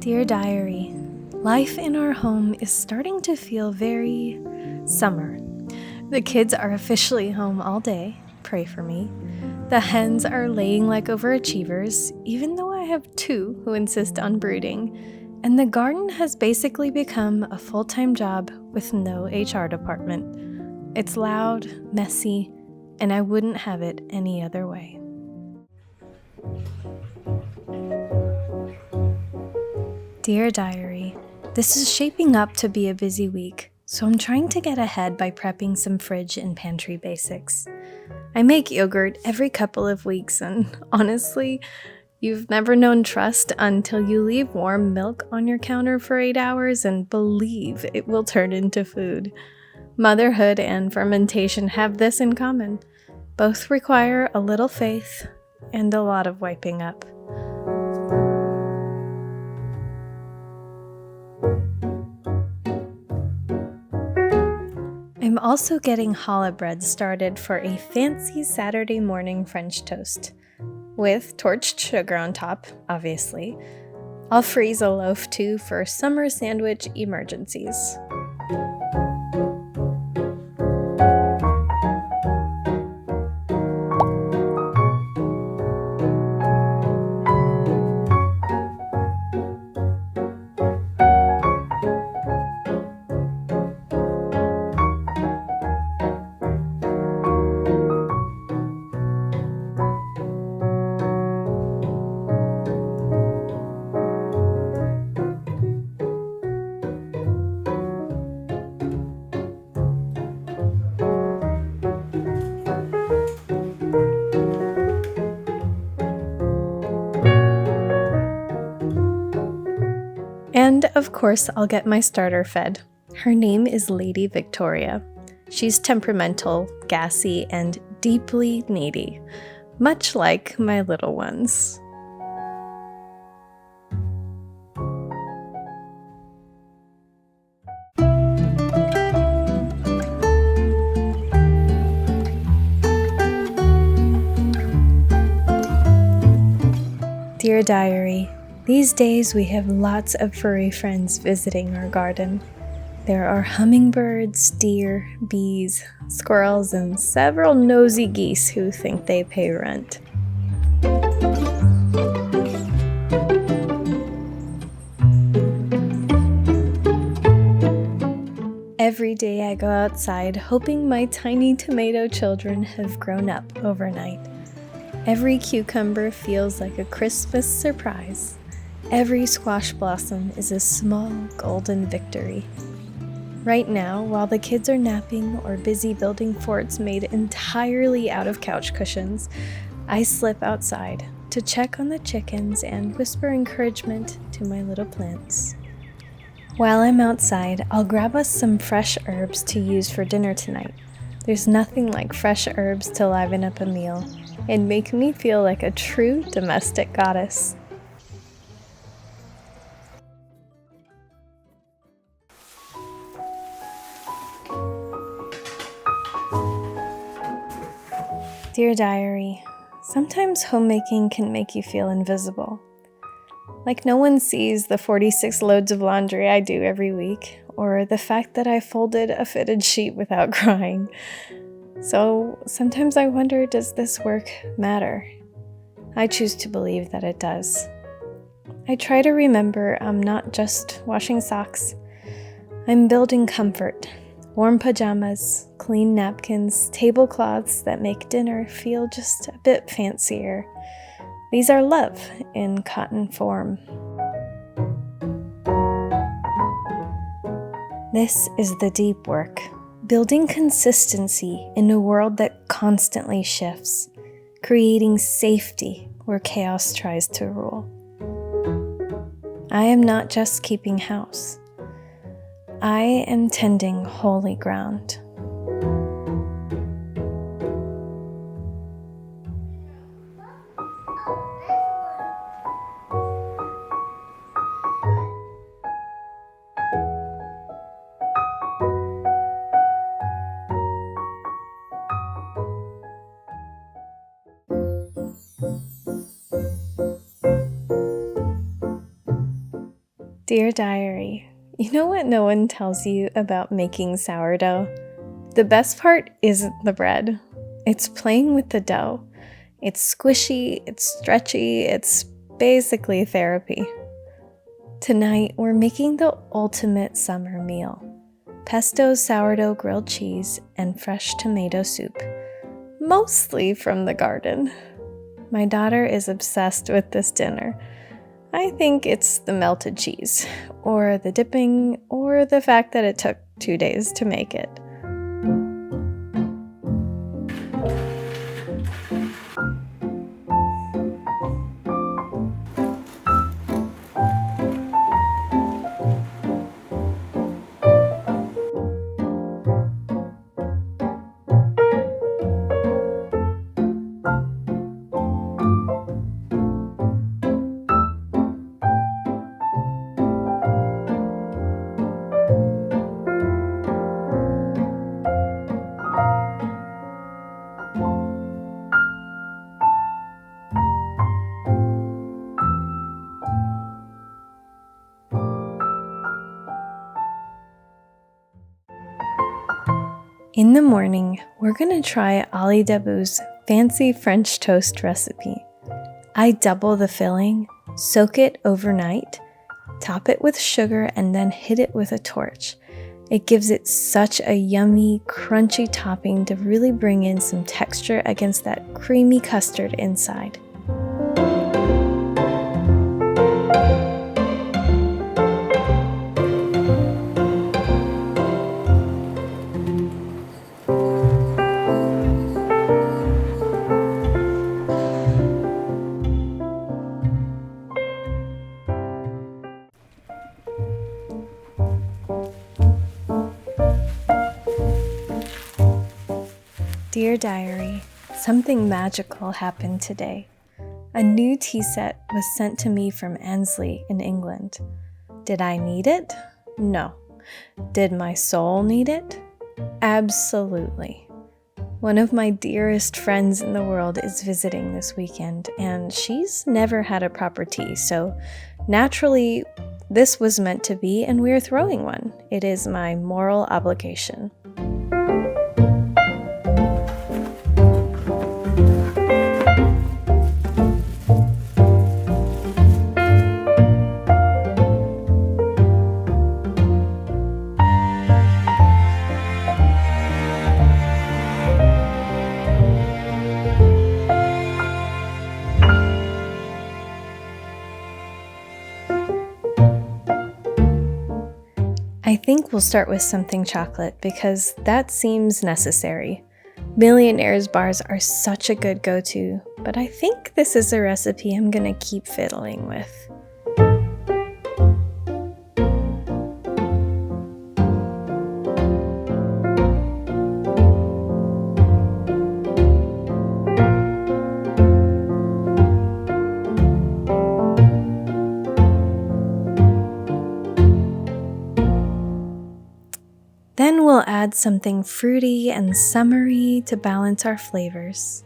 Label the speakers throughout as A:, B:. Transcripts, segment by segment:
A: Dear Diary, life in our home is starting to feel very summer. The kids are officially home all day. Pray for me. The hens are laying like overachievers, even though I have two who insist on brooding. And the garden has basically become a full-time job with no HR department. It's loud, messy, and I wouldn't have it any other way. Dear Diary, this is shaping up to be a busy week, so I'm trying to get ahead by prepping some fridge and pantry basics. I make yogurt every couple of weeks, and honestly, you've never known trust until you leave warm milk on your counter for 8 hours and believe it will turn into food. Motherhood and fermentation have this in common. Both require a little faith and a lot of wiping up. I'm also getting challah bread started for a fancy Saturday morning French toast. With torched sugar on top, obviously. I'll freeze a loaf too for summer sandwich emergencies. And of course, I'll get my starter fed. Her name is Lady Victoria. She's temperamental, gassy, and deeply needy, much like my little ones. Dear Diary, these days we have lots of furry friends visiting our garden. There are hummingbirds, deer, bees, squirrels, and several nosy geese who think they pay rent. Every day I go outside hoping my tiny tomato children have grown up overnight. Every cucumber feels like a Christmas surprise. Every squash blossom is a small golden victory. Right now, while the kids are napping or busy building forts made entirely out of couch cushions, I slip outside to check on the chickens and whisper encouragement to my little plants. While I'm outside, I'll grab us some fresh herbs to use for dinner tonight. There's nothing like fresh herbs to liven up a meal and make me feel like a true domestic goddess. Dear Diary, sometimes homemaking can make you feel invisible. Like no one sees the 46 loads of laundry I do every week, or the fact that I folded a fitted sheet without crying. So sometimes I wonder, does this work matter? I choose to believe that it does. I try to remember I'm not just washing socks. I'm building comfort. Warm pajamas, clean napkins, tablecloths that make dinner feel just a bit fancier. These are love in cotton form. This is the deep work, building consistency in a world that constantly shifts, creating safety where chaos tries to rule. I am not just keeping house. I am tending holy ground. Dear Diary, you know what no one tells you about making sourdough? The best part isn't the bread. It's playing with the dough. It's squishy, it's stretchy, it's basically therapy. Tonight, we're making the ultimate summer meal: pesto sourdough grilled cheese and fresh tomato soup, mostly from the garden. My daughter is obsessed with this dinner. I think it's the melted cheese, or the dipping, or the fact that it took 2 days to make it. In the morning, we're gonna try Ali Dabu's fancy French toast recipe. I double the filling, soak it overnight, top it with sugar, and then hit it with a torch. It gives it such a yummy, crunchy topping to really bring in some texture against that creamy custard inside. Dear Diary, something magical happened today. A new tea set was sent to me from Annesley in England. Did I need it? No. Did my soul need it? Absolutely. One of my dearest friends in the world is visiting this weekend, and she's never had a proper tea, so naturally, this was meant to be, and we're throwing one. It is my moral obligation. I think we'll start with something chocolate because that seems necessary. Millionaire's bars are such a good go-to, but I think this is a recipe I'm gonna keep fiddling with. Then we'll add something fruity and summery to balance our flavors.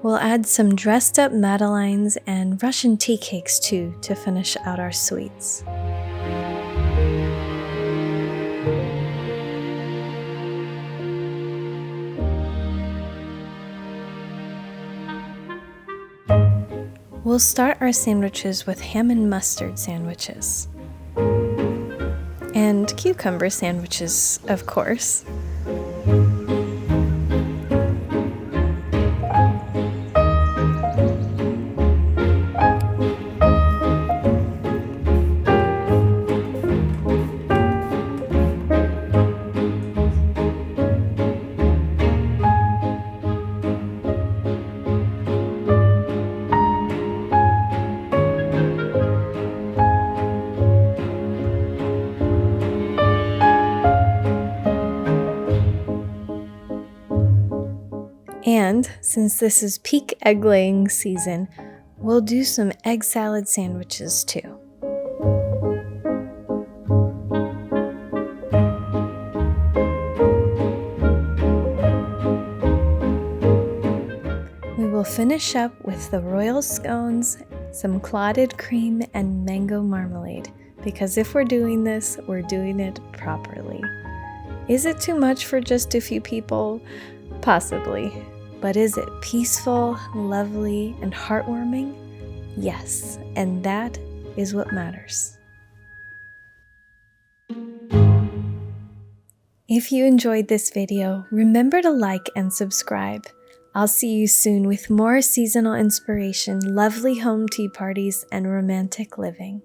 A: We'll add some dressed up madeleines and Russian tea cakes too to finish out our sweets. We'll start our sandwiches with ham and mustard sandwiches. And cucumber sandwiches, of course. And since this is peak egg-laying season, we'll do some egg salad sandwiches too. We will finish up with the royal scones, some clotted cream, and mango marmalade, because if we're doing this, we're doing it properly. Is it too much for just a few people? Possibly. But is it peaceful, lovely, and heartwarming? Yes, and that is what matters. If you enjoyed this video, remember to like and subscribe. I'll see you soon with more seasonal inspiration, lovely home tea parties, and romantic living.